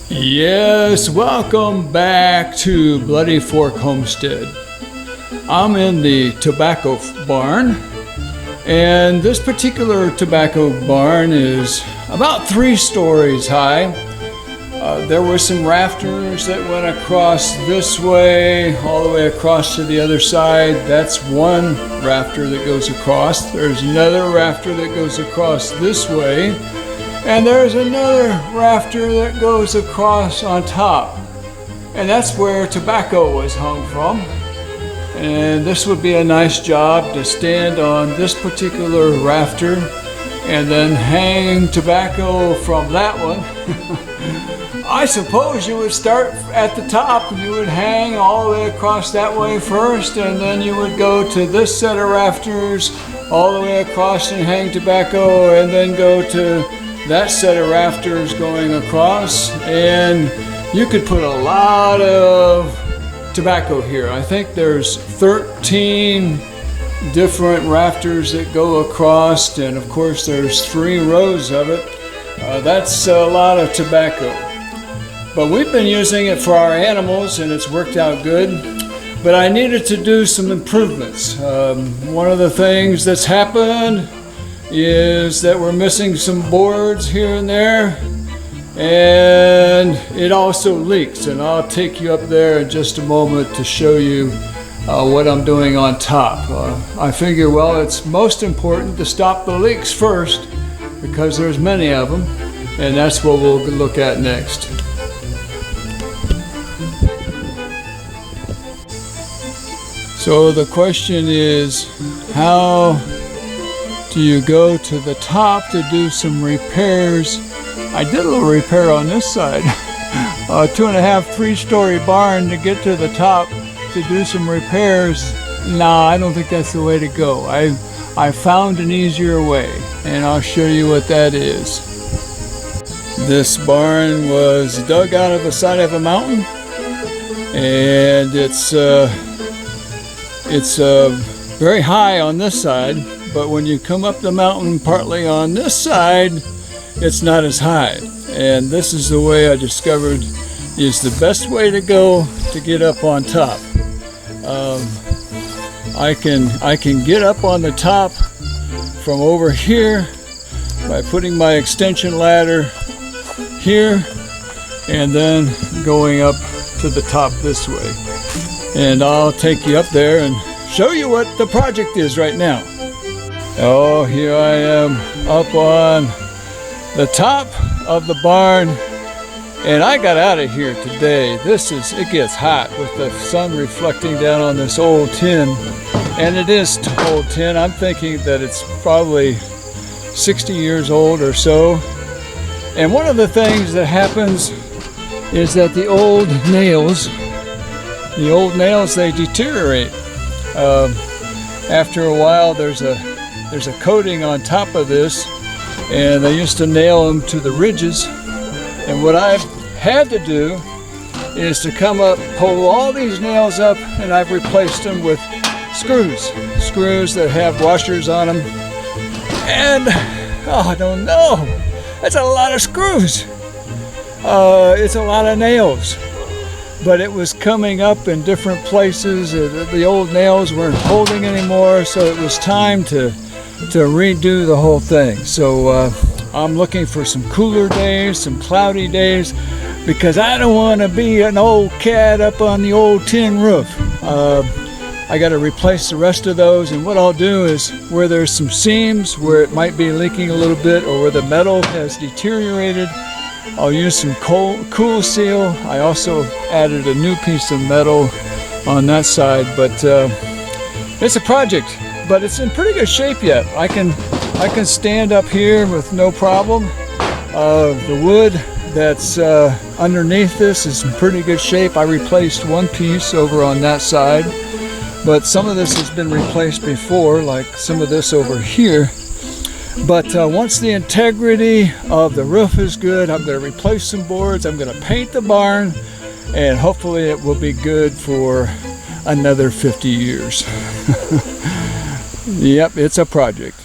Yes, welcome back to Bloody Fork Homestead. I'm in the tobacco barn, and this particular tobacco barn is about 3 stories high. There were some rafters that went across this way, all the way across to the other side. That's one rafter that goes across. There's another rafter that goes across this way. And there's another rafter that goes across on top. And that's where tobacco was hung from. And this would be a nice job to stand on this particular rafter and then hang tobacco from that one. I suppose you would start at the top. You would hang all the way across that way first, and then you would go to this set of rafters all the way across and hang tobacco, and then go to that set of rafters going across, and you could put a lot of tobacco here. I think there's 13 different rafters that go across, and of course there's 3 rows of it. That's a lot of tobacco. But we've been using it for our animals, and it's worked out good. But I needed to do some improvements. One of the things that's happened is that we're missing some boards here and there, and it also leaks, and I'll take you up there in just a moment to show you what I'm doing on top. I figure, well, it's most important to stop the leaks first because there's many of them, and that's what we'll look at next. So the question is, how do you go to the top to do some repairs? I did a little repair on this side, a 2.5, 3-story barn to get to the top to do some repairs. Nah, I don't think that's the way to go. I found an easier way, and I'll show you what that is. This barn was dug out of the side of a mountain, and it's very high on this side, but when you come up the mountain partly on this side, it's not as high. And this is the way I discovered is the best way to go to get up on top. I can get up on the top from over here by putting my extension ladder here and then going up to the top this way. And I'll take you up there and show you what the project is right now. Oh, here I am up on the top of the barn, and I got out of here today. It gets hot with the sun reflecting down on this old tin, and it is old tin. I'm thinking that it's probably 60 years old or so. And one of the things that happens is that the old nails, they deteriorate. After a while, there's a coating on top of this, and they used to nail them to the ridges. And what I've had to do is to come up, pull all these nails up, and I've replaced them with screws that have washers on them. And I don't know, that's a lot of screws. It's a lot of nails. But it was coming up in different places. The old nails weren't holding anymore, so it was time to redo the whole thing. So I'm looking for some cooler days, some cloudy days, because I don't want to be an old cat up on the old tin roof. I got to replace the rest of those, and what I'll do is where there's some seams where it might be leaking a little bit or where the metal has deteriorated, I'll use some cool seal. I also added a new piece of metal on that side, but it's a project, but it's in pretty good shape yet. I can stand up here with no problem. The wood that's underneath this is in pretty good shape. I replaced one piece over on that side, but some of this has been replaced before, like some of this over here. But once the integrity of the roof is good, I'm going to replace some boards, I'm going to paint the barn, and hopefully it will be good for another 50 years. Yep, it's a project.